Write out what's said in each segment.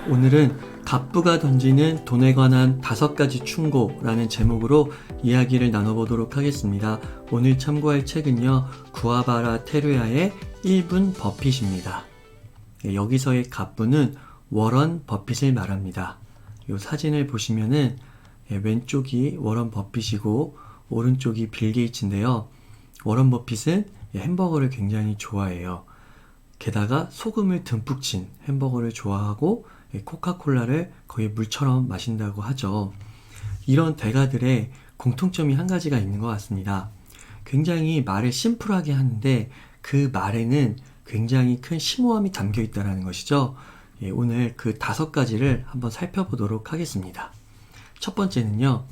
오늘은 갑부가 던지는 돈에 관한 5가지 충고라는 제목으로 이야기를 나눠보도록 하겠습니다. 오늘 참고할 책은요, 구아바라 테루야의 1분 버핏입니다. 여기서의 갑부는 워런 버핏을 말합니다. 이 사진을 보시면은 왼쪽이 워런 버핏이고 오른쪽이 빌 게이츠인데요. 워런 버핏은 햄버거를 굉장히 좋아해요. 게다가 소금을 듬뿍 친 햄버거를 좋아하고 코카콜라를 거의 물처럼 마신다고 하죠. 이런 대가들의 공통점이 한 가지가 있는 것 같습니다. 굉장히 말을 심플하게 하는데 그 말에는 굉장히 큰 심오함이 담겨 있다는 것이죠. 오늘 그 5가지를 한번 살펴보도록 하겠습니다. 첫 번째는요,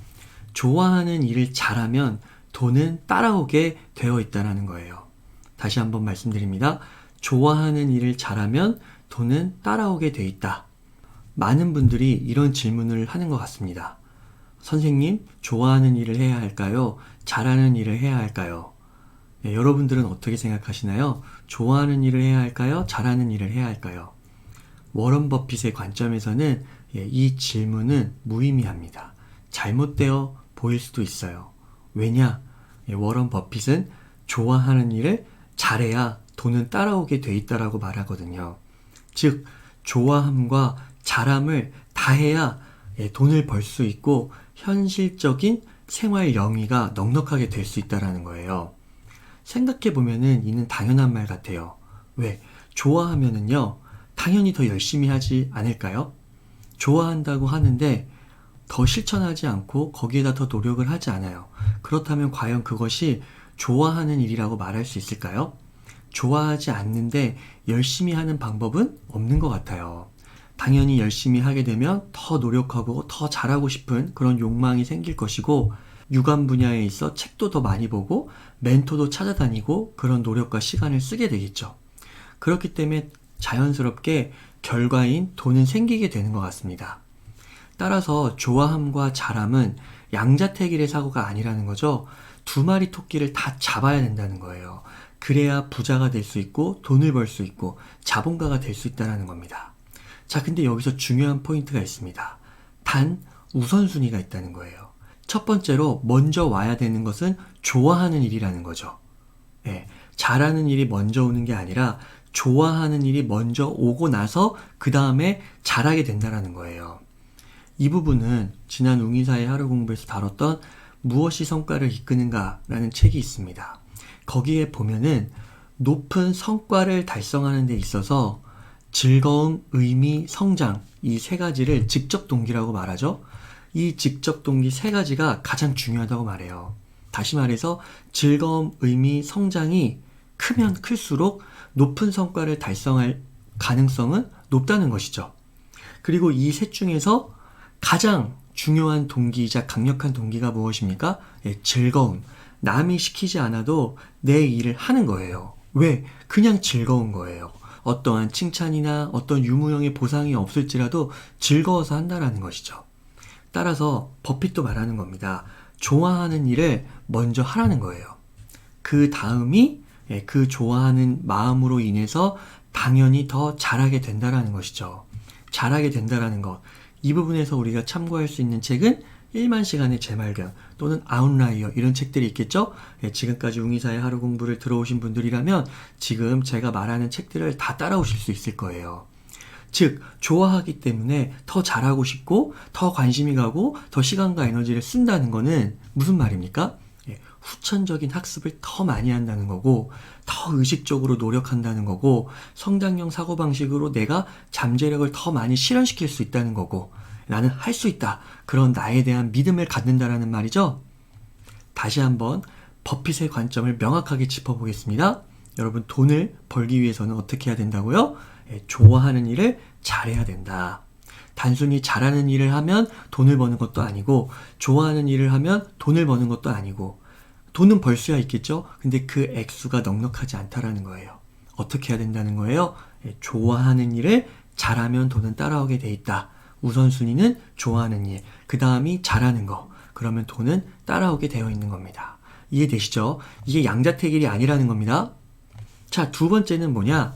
좋아하는 일을 잘하면 돈은 따라오게 되어 있다는 거예요. 다시 한번 말씀드립니다. 좋아하는 일을 잘하면 돈은 따라오게 돼 있다. 많은 분들이 이런 질문을 하는 것 같습니다. 선생님, 좋아하는 일을 해야 할까요? 잘하는 일을 해야 할까요? 여러분들은 어떻게 생각하시나요? 좋아하는 일을 해야 할까요? 잘하는 일을 해야 할까요? 워런 버핏의 관점에서는 이 질문은 무의미합니다. 잘못되어 보일 수도 있어요. 왜냐? 워런 버핏은 좋아하는 일을 잘해야 돈은 따라오게 돼 있다라고 말하거든요. 즉, 좋아함과 잘함을 다 해야 돈을 벌 수 있고 현실적인 생활 영위가 넉넉하게 될 수 있다는 거예요. 생각해보면은 이는 당연한 말 같아요. 왜? 좋아하면은요, 당연히 더 열심히 하지 않을까요? 좋아한다고 하는데 더 실천하지 않고 거기에다 더 노력을 하지 않아요. 그렇다면 과연 그것이 좋아하는 일이라고 말할 수 있을까요? 좋아하지 않는데 열심히 하는 방법은 없는 것 같아요. 당연히 열심히 하게 되면 더 노력하고 더 잘하고 싶은 그런 욕망이 생길 것이고, 유관 분야에 있어 책도 더 많이 보고 멘토도 찾아다니고 그런 노력과 시간을 쓰게 되겠죠. 그렇기 때문에 자연스럽게 결과인 돈은 생기게 되는 것 같습니다. 따라서 좋아함과 잘함은 양자택일의 사고가 아니라는 거죠. 2마리 토끼를 다 잡아야 된다는 거예요. 그래야 부자가 될 수 있고 돈을 벌 수 있고 자본가가 될 수 있다는 겁니다. 자, 근데 여기서 중요한 포인트가 있습니다. 단 우선순위가 있다는 거예요. 첫 번째로 먼저 와야 되는 것은 좋아하는 일이라는 거죠. 잘하는 일이 먼저 오는 게 아니라 좋아하는 일이 먼저 오고 나서 그 다음에 잘하게 된다는 거예요. 이 부분은 지난 웅이사의 하루 공부에서 다뤘던 무엇이 성과를 이끄는가라는 책이 있습니다. 거기에 보면은 높은 성과를 달성하는 데 있어서 즐거움, 의미, 성장, 이 3가지를 직접 동기라고 말하죠. 이 직접 동기 3가지가 가장 중요하다고 말해요. 다시 말해서 즐거움, 의미, 성장이 크면 클수록 높은 성과를 달성할 가능성은 높다는 것이죠. 그리고 이 셋 중에서 가장 중요한 동기이자 강력한 동기가 무엇입니까? 즐거움. 남이 시키지 않아도 내 일을 하는 거예요. 왜? 그냥 즐거운 거예요. 어떠한 칭찬이나 어떤 유무형의 보상이 없을지라도 즐거워서 한다는 것이죠. 따라서 버핏도 말하는 겁니다. 좋아하는 일을 먼저 하라는 거예요. 그 다음이 그 좋아하는 마음으로 인해서 당연히 더 잘하게 된다는 것이죠. 잘하게 된다는 것. 이 부분에서 우리가 참고할 수 있는 책은 1만 시간의 재발견 또는 아웃라이어, 이런 책들이 있겠죠? 지금까지 웅이사의 하루 공부를 들어오신 분들이라면 지금 제가 말하는 책들을 다 따라오실 수 있을 거예요. 즉, 좋아하기 때문에 더 잘하고 싶고 더 관심이 가고 더 시간과 에너지를 쓴다는 거는 무슨 말입니까? 후천적인 학습을 더 많이 한다는 거고, 더 의식적으로 노력한다는 거고, 성장형 사고방식으로 내가 잠재력을 더 많이 실현시킬 수 있다는 거고, 나는 할 수 있다. 그런 나에 대한 믿음을 갖는다라는 말이죠. 다시 한번 버핏의 관점을 명확하게 짚어보겠습니다. 여러분, 돈을 벌기 위해서는 어떻게 해야 된다고요? 좋아하는 일을 잘해야 된다. 단순히 잘하는 일을 하면 돈을 버는 것도 아니고, 좋아하는 일을 하면 돈을 버는 것도 아니고, 돈은 벌 수야 있겠죠? 근데 그 액수가 넉넉하지 않다라는 거예요. 어떻게 해야 된다는 거예요? 좋아하는 일을 잘하면 돈은 따라오게 돼 있다. 우선순위는 좋아하는 일, 그 다음이 잘하는 거. 그러면 돈은 따라오게 되어 있는 겁니다. 이해되시죠? 이게 양자택일이 아니라는 겁니다. 자, 2번째는 뭐냐?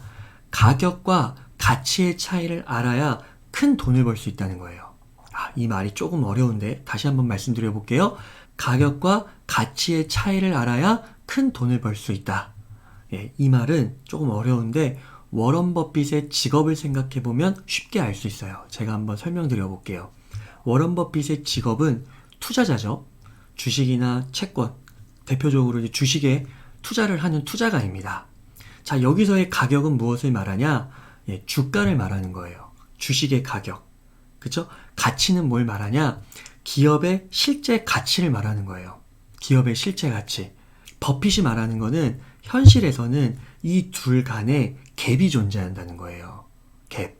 가격과 가치의 차이를 알아야 큰 돈을 벌 수 있다는 거예요. 이 말이 조금 어려운데 다시 한번 말씀드려 볼게요. 가격과 가치의 차이를 알아야 큰 돈을 벌 수 있다. 이 말은 조금 어려운데 워런 버핏의 직업을 생각해 보면 쉽게 알 수 있어요. 제가 한번 설명드려 볼게요. 워런 버핏의 직업은 투자자죠. 주식이나 채권, 대표적으로 주식에 투자를 하는 투자가입니다. 자, 여기서의 가격은 무엇을 말하냐? 주가를 말하는 거예요. 주식의 가격. 그쵸? 가치는 뭘 말하냐? 기업의 실제 가치를 말하는 거예요. 기업의 실제 가치. 버핏이 말하는 거는 현실에서는 이 둘 간에 갭이 존재한다는 거예요. 갭.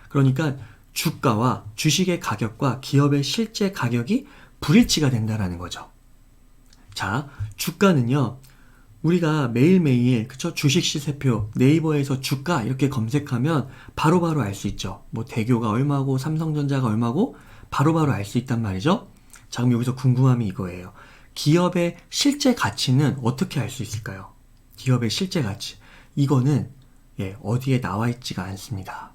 그러니까 주가와 주식의 가격과 기업의 실제 가격이 불일치가 된다는 거죠. 자, 주가는요. 우리가 매일매일 그쵸? 주식 시세표, 네이버에서 주가 이렇게 검색하면 바로바로 알 수 있죠. 뭐 대교가 얼마고 삼성전자가 얼마고 바로바로 알 수 있단 말이죠. 자, 그럼 여기서 궁금함이 이거예요. 기업의 실제 가치는 어떻게 알 수 있을까요? 기업의 실제 가치. 이거는 어디에 나와 있지가 않습니다.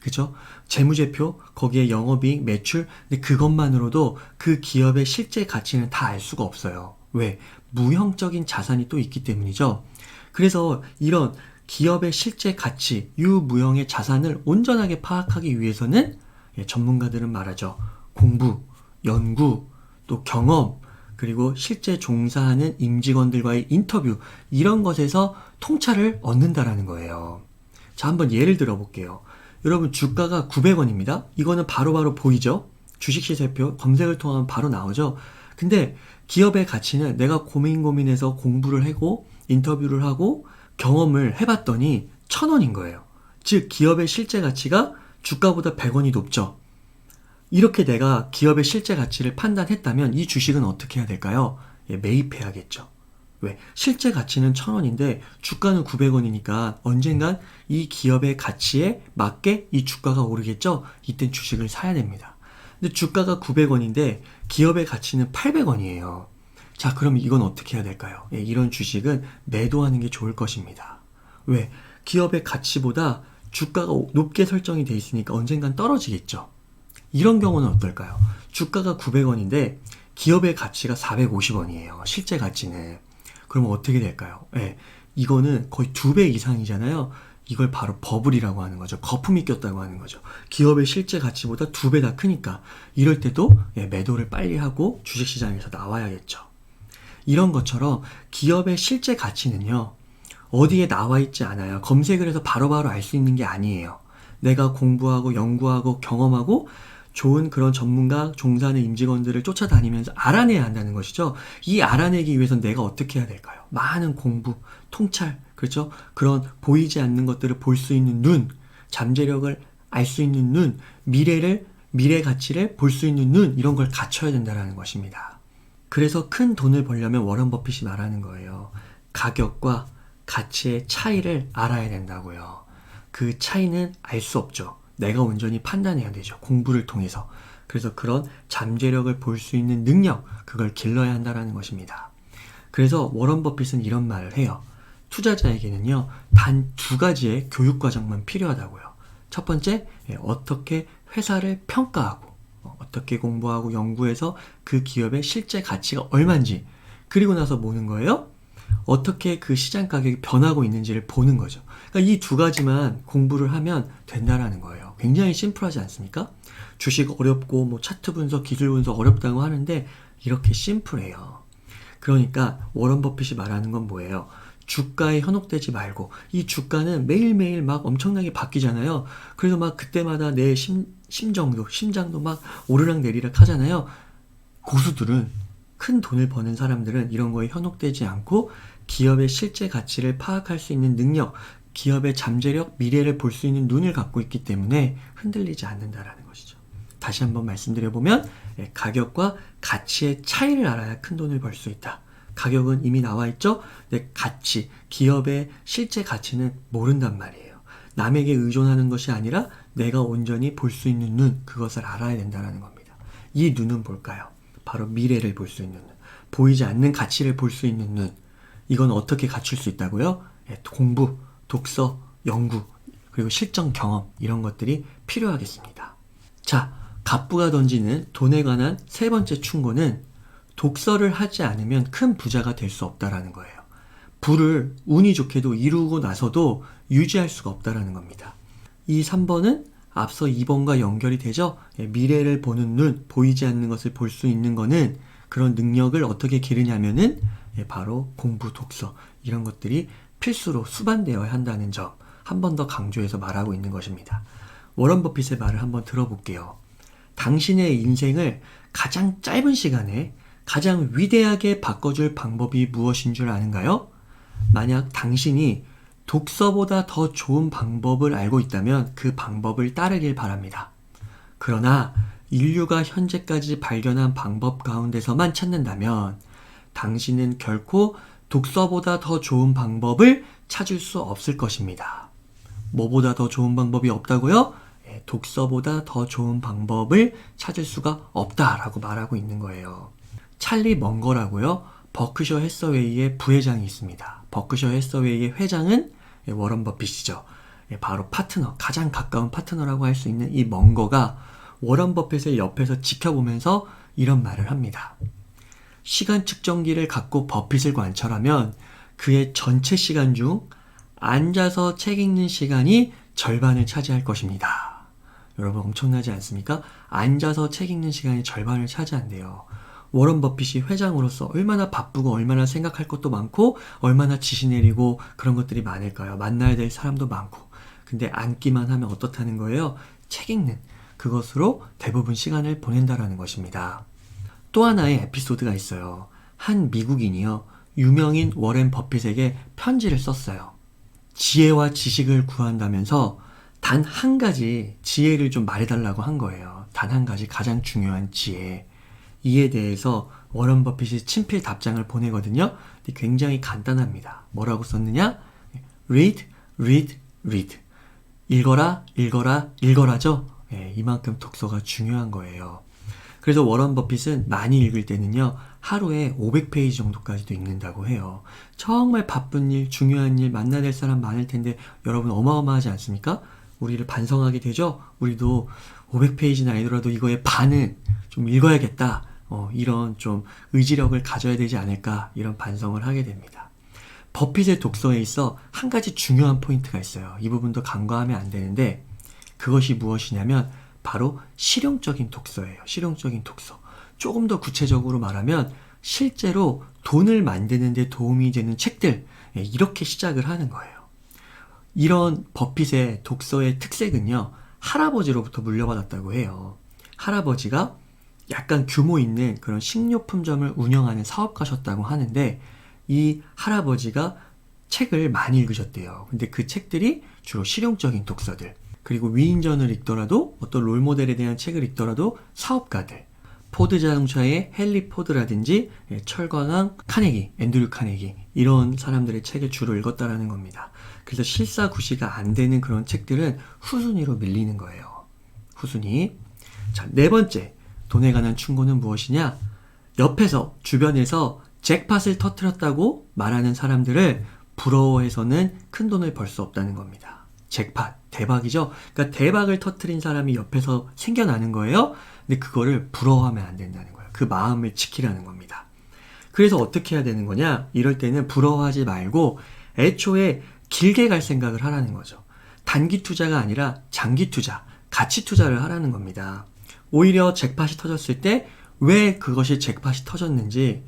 그죠? 재무제표, 거기에 영업이익, 매출, 근데 그것만으로도 그 기업의 실제 가치는 다 알 수가 없어요. 왜? 무형적인 자산이 또 있기 때문이죠. 그래서 이런 기업의 실제 가치, 유무형의 자산을 온전하게 파악하기 위해서는 전문가들은 말하죠. 공부, 연구, 또 경험, 그리고 실제 종사하는 임직원들과의 인터뷰 이런 것에서 통찰을 얻는다라는 거예요. 자, 한번 예를 들어 볼게요. 여러분 주가가 900원입니다. 이거는 바로바로 보이죠? 주식시세표 검색을 통하면 바로 나오죠? 근데 기업의 가치는 내가 고민해서 공부를 하고 인터뷰를 하고 경험을 해봤더니 1,000원인 거예요. 즉 기업의 실제 가치가 주가보다 100원이 높죠. 이렇게 내가 기업의 실제 가치를 판단했다면 이 주식은 어떻게 해야 될까요? 매입해야겠죠. 왜? 실제 가치는 1,000원인데 주가는 900원이니까 언젠간 이 기업의 가치에 맞게 이 주가가 오르겠죠? 이땐 주식을 사야 됩니다. 근데 주가가 900원인데 기업의 가치는 800원이에요. 자, 그럼 이건 어떻게 해야 될까요? 이런 주식은 매도하는 게 좋을 것입니다. 왜? 기업의 가치보다 주가가 높게 설정이 돼 있으니까 언젠간 떨어지겠죠. 이런 경우는 어떨까요? 주가가 900원인데 기업의 가치가 450원이에요. 실제 가치는. 그러면 어떻게 될까요? 이거는 거의 2배 이상이잖아요. 이걸 바로 버블이라고 하는 거죠. 거품이 꼈다고 하는 거죠. 기업의 실제 가치보다 2배 다 크니까 이럴 때도 매도를 빨리 하고 주식시장에서 나와야겠죠. 이런 것처럼 기업의 실제 가치는요. 어디에 나와 있지 않아요. 검색을 해서 바로바로 알 수 있는 게 아니에요. 내가 공부하고 연구하고 경험하고 좋은 그런 전문가, 종사하는 임직원들을 쫓아다니면서 알아내야 한다는 것이죠. 이 알아내기 위해서는 내가 어떻게 해야 될까요? 많은 공부, 통찰, 그렇죠? 그런 보이지 않는 것들을 볼 수 있는 눈, 잠재력을 알 수 있는 눈, 미래 가치를 볼 수 있는 눈, 이런 걸 갖춰야 된다는 것입니다. 그래서 큰 돈을 벌려면 워런 버핏이 말하는 거예요. 가격과 가치의 차이를 알아야 된다고요. 그 차이는 알 수 없죠. 내가 온전히 판단해야 되죠. 공부를 통해서. 그래서 그런 잠재력을 볼 수 있는 능력, 그걸 길러야 한다는 것입니다. 그래서 워런 버핏은 이런 말을 해요. 투자자에게는요, 단 2가지의 교육과정만 필요하다고요. 첫 번째, 어떻게 회사를 평가하고, 어떻게 공부하고 연구해서 그 기업의 실제 가치가 얼마인지, 그리고 나서 보는 거예요. 어떻게 그 시장 가격이 변하고 있는지를 보는 거죠. 그러니까 이 2가지만 공부를 하면 된다라는 거예요. 굉장히 심플하지 않습니까? 주식 어렵고 뭐 차트 분석, 기술 분석 어렵다고 하는데 이렇게 심플해요. 그러니까 워런 버핏이 말하는 건 뭐예요? 주가에 현혹되지 말고, 이 주가는 매일매일 막 엄청나게 바뀌잖아요. 그래서 막 그때마다 내 심장도 막 오르락내리락 하잖아요. 고수들은, 큰 돈을 버는 사람들은 이런 거에 현혹되지 않고 기업의 실제 가치를 파악할 수 있는 능력, 기업의 잠재력, 미래를 볼 수 있는 눈을 갖고 있기 때문에 흔들리지 않는다라는 것이죠. 다시 한번 말씀드려보면 가격과 가치의 차이를 알아야 큰 돈을 벌 수 있다. 가격은 이미 나와 있죠? 근데 가치, 기업의 실제 가치는 모른단 말이에요. 남에게 의존하는 것이 아니라 내가 온전히 볼 수 있는 눈, 그것을 알아야 된다는 겁니다. 이 눈은 뭘까요? 바로 미래를 볼 수 있는 눈, 보이지 않는 가치를 볼 수 있는 눈. 이건 어떻게 갖출 수 있다고요? 공부, 독서, 연구, 그리고 실전 경험, 이런 것들이 필요하겠습니다. 자, 갑부가 던지는 돈에 관한 세 번째 충고는 독서를 하지 않으면 큰 부자가 될 수 없다라는 거예요. 부를 운이 좋게도 이루고 나서도 유지할 수가 없다라는 겁니다. 이 3번은 앞서 2번과 연결이 되죠. 미래를 보는 눈, 보이지 않는 것을 볼 수 있는 거는 그런 능력을 어떻게 기르냐면은 바로 공부, 독서 이런 것들이 필수로 수반되어야 한다는 점 한 번 더 강조해서 말하고 있는 것입니다. 워런 버핏의 말을 한번 들어볼게요. 당신의 인생을 가장 짧은 시간에 가장 위대하게 바꿔줄 방법이 무엇인 줄 아는가요? 만약 당신이 독서보다 더 좋은 방법을 알고 있다면 그 방법을 따르길 바랍니다. 그러나 인류가 현재까지 발견한 방법 가운데서만 찾는다면 당신은 결코 독서보다 더 좋은 방법을 찾을 수 없을 것입니다. 뭐보다 더 좋은 방법이 없다고요? 독서보다 더 좋은 방법을 찾을 수가 없다라고 말하고 있는 거예요. 찰리 먼거라고요. 버크셔 해서웨이의 부회장이 있습니다. 버크셔 해서웨이의 회장은 워런 버핏이죠. 바로 파트너, 가장 가까운 파트너라고 할 수 있는 이 먼거가 워런 버핏의 옆에서 지켜보면서 이런 말을 합니다. 시간 측정기를 갖고 버핏을 관찰하면 그의 전체 시간 중 앉아서 책 읽는 시간이 절반을 차지할 것입니다. 여러분 엄청나지 않습니까? 앉아서 책 읽는 시간이 절반을 차지한대요. 워런 버핏이 회장으로서 얼마나 바쁘고 얼마나 생각할 것도 많고 얼마나 지시 내리고 그런 것들이 많을까요? 만나야 될 사람도 많고. 근데 앉기만 하면 어떻다는 거예요? 책 읽는 그것으로 대부분 시간을 보낸다라는 것입니다. 또 하나의 에피소드가 있어요. 한 미국인이요. 유명인 워렌 버핏에게 편지를 썼어요. 지혜와 지식을 구한다면서 단 한 가지 지혜를 좀 말해달라고 한 거예요. 단 한 가지 가장 중요한 지혜. 이에 대해서 워런 버핏이 친필 답장을 보내거든요. 근데 굉장히 간단합니다. 뭐라고 썼느냐? Read, read, read. 읽어라, 읽어라, 읽어라죠? 이만큼 독서가 중요한 거예요. 그래서 워런 버핏은 많이 읽을 때는요, 하루에 500페이지 정도까지도 읽는다고 해요. 정말 바쁜 일, 중요한 일, 만나야 될 사람 많을 텐데 여러분 어마어마하지 않습니까? 우리를 반성하게 되죠? 우리도 500페이지나 아니더라도 이거의 반은 좀 읽어야겠다. 이런 좀 의지력을 가져야 되지 않을까 이런 반성을 하게 됩니다. 버핏의 독서에 있어 한 가지 중요한 포인트가 있어요. 이 부분도 간과하면 안 되는데 그것이 무엇이냐면 바로 실용적인 독서예요. 실용적인 독서. 조금 더 구체적으로 말하면 실제로 돈을 만드는 데 도움이 되는 책들 이렇게 시작을 하는 거예요. 이런 버핏의 독서의 특색은요. 할아버지로부터 물려받았다고 해요. 할아버지가 약간 규모 있는 그런 식료품점을 운영하는 사업가셨다고 하는데 이 할아버지가 책을 많이 읽으셨대요. 근데 그 책들이 주로 실용적인 독서들 그리고 위인전을 읽더라도 어떤 롤모델에 대한 책을 읽더라도 사업가들 포드 자동차의 헨리 포드라든지 철광왕 카네기, 앤드류 카네기 이런 사람들의 책을 주로 읽었다라는 겁니다. 그래서 실사구시가 안 되는 그런 책들은 후순위로 밀리는 거예요. 후순위. 자, 네 번째 돈에 관한 충고는 무엇이냐? 옆에서 주변에서 잭팟을 터뜨렸다고 말하는 사람들을 부러워해서는 큰 돈을 벌 수 없다는 겁니다. 잭팟, 대박이죠? 그러니까 대박을 터뜨린 사람이 옆에서 생겨나는 거예요. 근데 그거를 부러워하면 안 된다는 거예요. 그 마음을 지키라는 겁니다. 그래서 어떻게 해야 되는 거냐? 이럴 때는 부러워하지 말고 애초에 길게 갈 생각을 하라는 거죠. 단기 투자가 아니라 장기 투자, 가치 투자를 하라는 겁니다. 오히려 잭팟이 터졌을 때 왜 그것이 잭팟이 터졌는지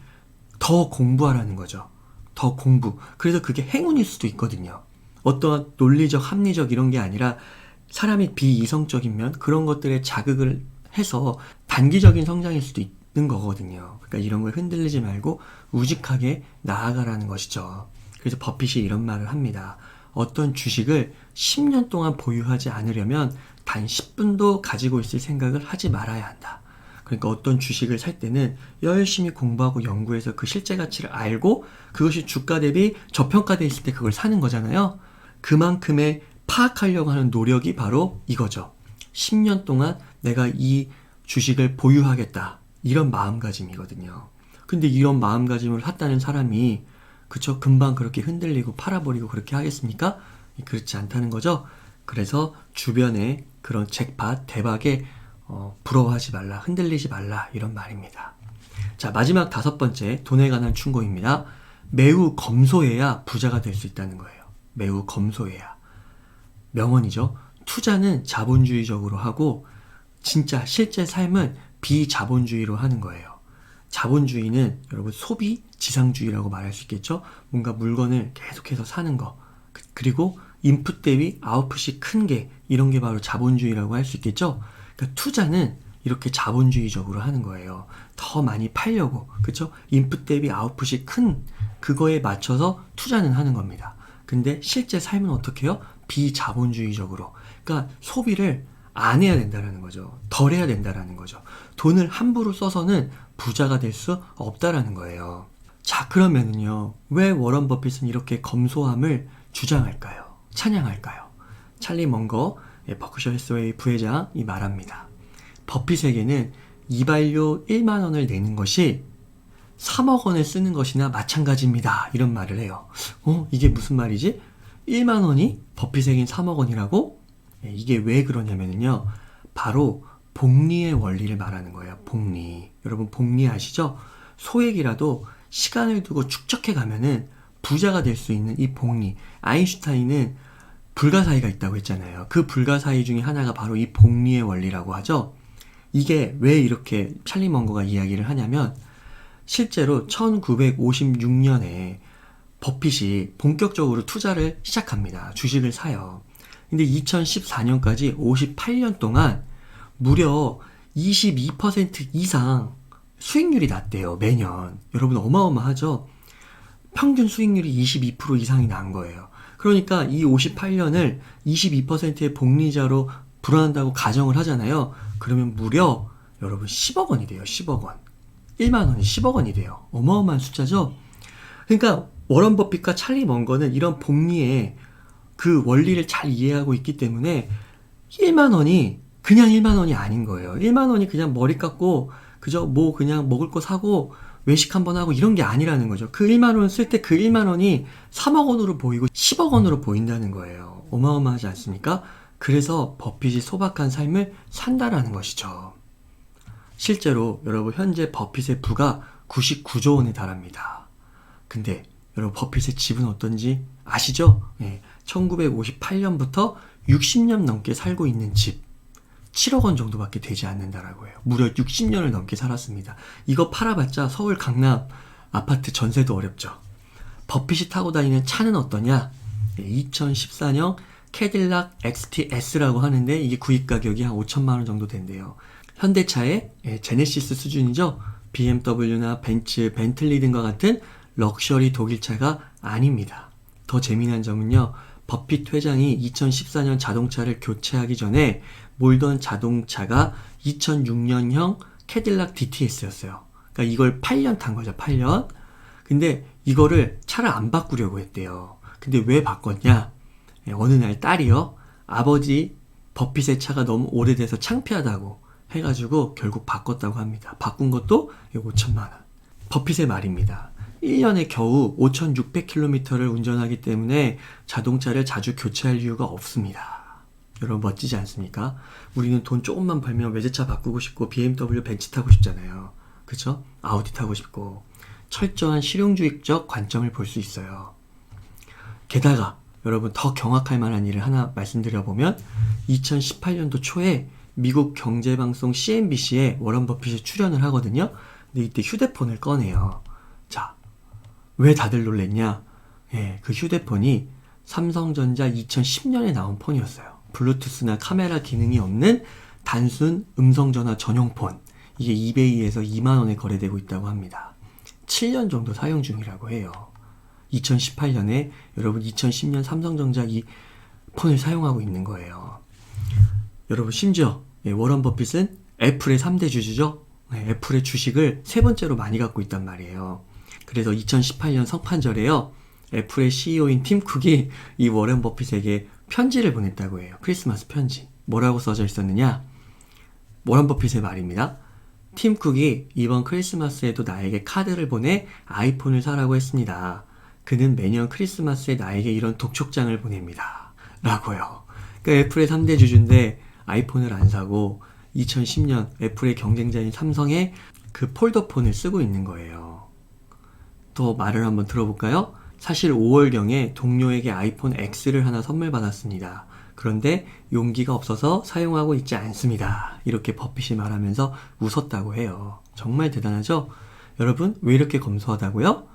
더 공부하라는 거죠. 더 공부. 그래서 그게 행운일 수도 있거든요. 어떠한 논리적, 합리적 이런 게 아니라 사람이 비이성적이면 그런 것들에 자극을 해서 단기적인 성장일 수도 있는 거거든요. 그러니까 이런 걸 흔들리지 말고 우직하게 나아가라는 것이죠. 그래서 버핏이 이런 말을 합니다. 어떤 주식을 10년 동안 보유하지 않으려면 단 10분도 가지고 있을 생각을 하지 말아야 한다. 그러니까 어떤 주식을 살 때는 열심히 공부하고 연구해서 그 실제 가치를 알고 그것이 주가 대비 저평가되어 있을 때 그걸 사는 거잖아요. 그만큼의 파악하려고 하는 노력이 바로 이거죠. 10년 동안 내가 이 주식을 보유하겠다. 이런 마음가짐이거든요. 근데 이런 마음가짐을 갖다는 사람이 그쵸? 금방 그렇게 흔들리고 팔아버리고 그렇게 하겠습니까? 그렇지 않다는 거죠. 그래서 주변에 그런 잭팟, 대박에 부러워하지 말라, 흔들리지 말라 이런 말입니다. 자, 마지막 5번째 돈에 관한 충고입니다. 매우 검소해야 부자가 될 수 있다는 거예요. 매우 검소해야. 명언이죠. 투자는 자본주의적으로 하고 진짜 실제 삶은 비자본주의로 하는 거예요. 자본주의는 여러분 소비 지상주의라고 말할 수 있겠죠. 뭔가 물건을 계속해서 사는 거. 그리고 인풋 대비 아웃풋이 큰 게 이런 게 바로 자본주의라고 할 수 있겠죠. 그러니까 투자는 이렇게 자본주의적으로 하는 거예요. 더 많이 팔려고, 그렇죠? 인풋 대비 아웃풋이 큰 그거에 맞춰서 투자는 하는 겁니다. 근데 실제 삶은 어떻게 해요? 비자본주의적으로. 그러니까 소비를 안 해야 된다라는 거죠. 덜 해야 된다라는 거죠. 돈을 함부로 써서는 부자가 될 수 없다라는 거예요. 자, 그러면은요, 왜 워런 버핏은 이렇게 검소함을 주장할까요? 찬양할까요? 찰리 먼거, 버크셔 해서웨이 부회장이 말합니다. 버핏에게는 이발료 1만 원을 내는 것이 3억 원을 쓰는 것이나 마찬가지입니다. 이런 말을 해요. 이게 무슨 말이지? 1만 원이 버핏에겐 3억 원이라고? 이게 왜 그러냐면요. 바로 복리의 원리를 말하는 거예요. 복리. 여러분 복리 아시죠? 소액이라도 시간을 두고 축적해 가면은 부자가 될 수 있는 이 복리. 아인슈타인은 불가사의가 있다고 했잖아요. 그 불가사의 중에 하나가 바로 이 복리의 원리라고 하죠. 이게 왜 이렇게 찰리 먼거가 이야기를 하냐면 실제로 1956년에 버핏이 본격적으로 투자를 시작합니다. 주식을 사요. 근데 2014년까지 58년 동안 무려 22% 이상 수익률이 났대요. 매년. 여러분 어마어마하죠? 평균 수익률이 22% 이상이 난 거예요. 그러니까 이 58년을 22%의 복리자로 불어난다고 가정을 하잖아요. 그러면 무려 여러분 10억 원이 돼요. 10억 원. 1만 원이 10억 원이 돼요. 어마어마한 숫자죠? 그러니까 워런 버핏과 찰리 먼거는 이런 복리의 그 원리를 잘 이해하고 있기 때문에 1만 원이 그냥 1만 원이 아닌 거예요. 1만 원이 그냥 머리 깎고 그저 뭐 그냥 먹을 거 사고 외식 한번 하고 이런 게 아니라는 거죠. 그 1만 원 쓸 때 그 1만 원이 3억 원으로 보이고 10억 원으로 보인다는 거예요. 어마어마하지 않습니까? 그래서 버핏이 소박한 삶을 산다라는 것이죠. 실제로 여러분 현재 버핏의 부가 99조 원에 달합니다. 근데 여러분 버핏의 집은 어떤지 아시죠? 1958년부터 60년 넘게 살고 있는 집 7억 원 정도밖에 되지 않는다라고 해요. 무려 60년을 넘게 살았습니다. 이거 팔아봤자 서울 강남 아파트 전세도 어렵죠. 버핏이 타고 다니는 차는 어떠냐? 2014년 캐딜락 XTS라고 하는데 이게 구입 가격이 한 5천만 원 정도 된대요. 현대차의 제네시스 수준이죠. BMW나 벤츠, 벤틀리 등과 같은 럭셔리 독일차가 아닙니다. 더 재미난 점은요. 버핏 회장이 2014년 자동차를 교체하기 전에 몰던 자동차가 2006년형 캐딜락 DTS였어요. 그러니까 이걸 8년 탄 거죠. 8년. 근데 이거를 차를 안 바꾸려고 했대요. 근데 왜 바꿨냐? 어느 날 딸이요. 아버지 버핏의 차가 너무 오래돼서 창피하다고 해가지고 결국 바꿨다고 합니다. 바꾼 것도 5천만 원. 버핏의 말입니다. 1년에 겨우 5,600km를 운전하기 때문에 자동차를 자주 교체할 이유가 없습니다. 여러분 멋지지 않습니까? 우리는 돈 조금만 벌면 외제차 바꾸고 싶고 BMW 벤츠 타고 싶잖아요. 그쵸? 아우디 타고 싶고 철저한 실용주의적 관점을 볼 수 있어요. 게다가 여러분 더 경악할 만한 일을 하나 말씀드려보면 2018년도 초에 미국 경제방송 CNBC에 워런 버핏이 출연을 하거든요. 근데 이때 휴대폰을 꺼내요. 자, 왜 다들 놀랬냐? 그 휴대폰이 삼성전자 2010년에 나온 폰이었어요. 블루투스나 카메라 기능이 없는 단순 음성전화 전용폰. 이게 이베이에서 2만 원에 거래되고 있다고 합니다. 7년 정도 사용 중이라고 해요. 2018년에 여러분 2010년 삼성전자 이 폰을 사용하고 있는 거예요. 여러분 심지어 워런 버핏은 애플의 3대 주주죠. 애플의 주식을 세 번째로 많이 갖고 있단 말이에요. 그래서 2018년 성탄절에요. 애플의 CEO인 팀 쿡이 이 워런 버핏에게 편지를 보냈다고 해요. 크리스마스 편지. 뭐라고 써져 있었느냐? 워런 버핏의 말입니다. 팀 쿡이 이번 크리스마스에도 나에게 카드를 보내 아이폰을 사라고 했습니다. 그는 매년 크리스마스에 나에게 이런 독촉장을 보냅니다. 라고요. 그러니까 애플의 3대 주주인데 아이폰을 안 사고 2010년 애플의 경쟁자인 삼성의 그 폴더폰을 쓰고 있는 거예요. 또 말을 한번 들어볼까요? 사실 5월경에 동료에게 아이폰 X를 하나 선물 받았습니다. 그런데 용기가 없어서 사용하고 있지 않습니다. 이렇게 버핏이 말하면서 웃었다고 해요. 정말 대단하죠? 여러분, 왜 이렇게 검소하다고요?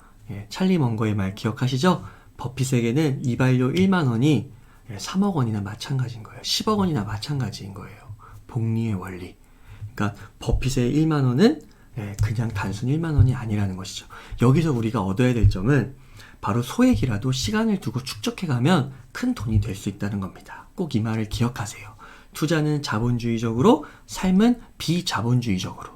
찰리 먼거의 말 기억하시죠? 버핏에게는 이발료 1만 원이 3억 원이나 마찬가지인 거예요. 10억 원이나 마찬가지인 거예요. 복리의 원리. 그러니까 버핏의 1만 원은 그냥 단순 1만 원이 아니라는 것이죠. 여기서 우리가 얻어야 될 점은 바로 소액이라도 시간을 두고 축적해가면 큰 돈이 될 수 있다는 겁니다. 꼭 이 말을 기억하세요. 투자는 자본주의적으로, 삶은 비자본주의적으로.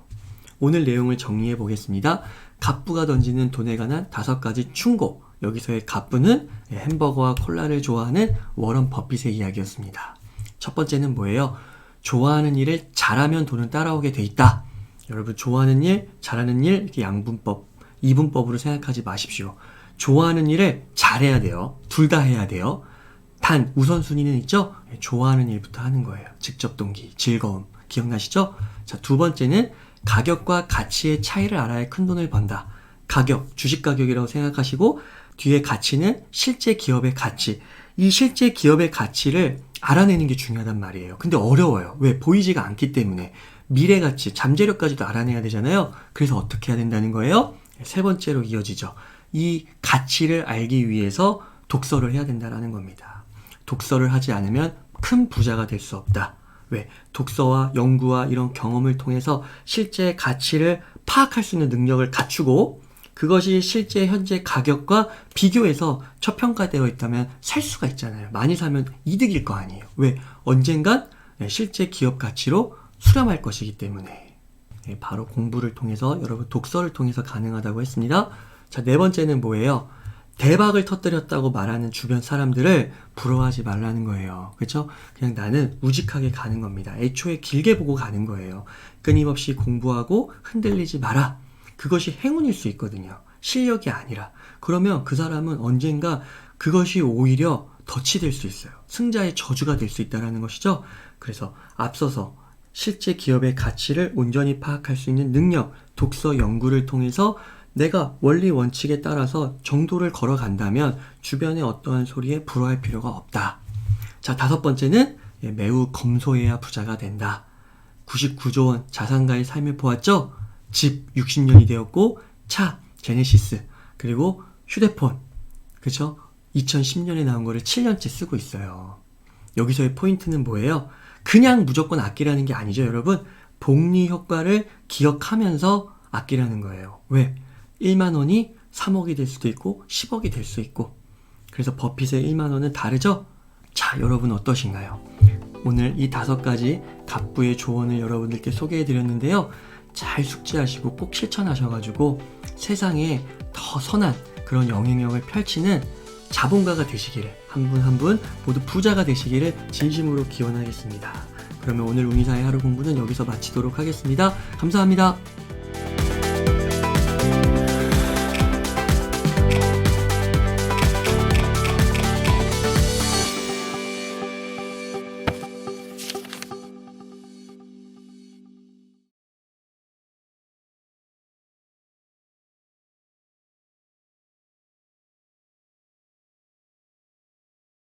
오늘 내용을 정리해 보겠습니다. 갑부가 던지는 돈에 관한 5가지 충고. 여기서의 갑부는 햄버거와 콜라를 좋아하는 워런 버핏의 이야기였습니다. 첫 번째는 뭐예요? 좋아하는 일을 잘하면 돈은 따라오게 돼 있다. 여러분, 좋아하는 일, 잘하는 일, 이렇게 양분법, 이분법으로 생각하지 마십시오. 좋아하는 일을 잘해야 돼요. 둘 다 해야 돼요. 단 우선순위는 있죠? 좋아하는 일부터 하는 거예요. 직접 동기, 즐거움. 기억나시죠? 자, 두 번째는 가격과 가치의 차이를 알아야 큰 돈을 번다. 가격, 주식 가격이라고 생각하시고 뒤에 가치는 실제 기업의 가치. 이 실제 기업의 가치를 알아내는 게 중요하단 말이에요. 근데 어려워요. 왜? 보이지가 않기 때문에. 미래 가치, 잠재력까지도 알아내야 되잖아요. 그래서 어떻게 해야 된다는 거예요? 세 번째로 이어지죠. 이 가치를 알기 위해서 독서를 해야 된다는 겁니다. 독서를 하지 않으면 큰 부자가 될 수 없다. 왜? 독서와 연구와 이런 경험을 통해서 실제 가치를 파악할 수 있는 능력을 갖추고 그것이 실제 현재 가격과 비교해서 저평가되어 있다면 살 수가 있잖아요. 많이 사면 이득일 거 아니에요. 왜? 언젠간 실제 기업 가치로 수렴할 것이기 때문에. 바로 공부를 통해서, 여러분 독서를 통해서 가능하다고 했습니다. 자, 네 번째는 뭐예요? 대박을 터뜨렸다고 말하는 주변 사람들을 부러워하지 말라는 거예요. 그렇죠? 그냥 나는 우직하게 가는 겁니다. 애초에 길게 보고 가는 거예요. 끊임없이 공부하고 흔들리지 마라. 그것이 행운일 수 있거든요. 실력이 아니라. 그러면 그 사람은 언젠가 그것이 오히려 덫이 될 수 있어요. 승자의 저주가 될 수 있다는 것이죠. 그래서 앞서서 실제 기업의 가치를 온전히 파악할 수 있는 능력, 독서 연구를 통해서 내가 원리 원칙에 따라서 정도를 걸어간다면 주변의 어떠한 소리에 불어할 필요가 없다. 자, 5번째는 매우 검소해야 부자가 된다. 99조 원 자산가의 삶을 보았죠? 집 60년이 되었고 차 제네시스 그리고 휴대폰 그렇죠? 2010년에 나온 거를 7년째 쓰고 있어요. 여기서의 포인트는 뭐예요? 그냥 무조건 아끼라는 게 아니죠, 여러분. 복리 효과를 기억하면서 아끼라는 거예요. 왜? 1만 원이 3억이 될 수도 있고 10억이 될 수 있고. 그래서 버핏의 1만 원은 다르죠? 자, 여러분 어떠신가요? 오늘 이 5가지 갑부의 조언을 여러분들께 소개해 드렸는데요. 잘 숙지하시고 꼭 실천하셔가지고 세상에 더 선한 그런 영향력을 펼치는 자본가가 되시기를, 한 분 한 분 모두 부자가 되시기를 진심으로 기원하겠습니다. 그러면 오늘 운이사의 하루 공부는 여기서 마치도록 하겠습니다. 감사합니다.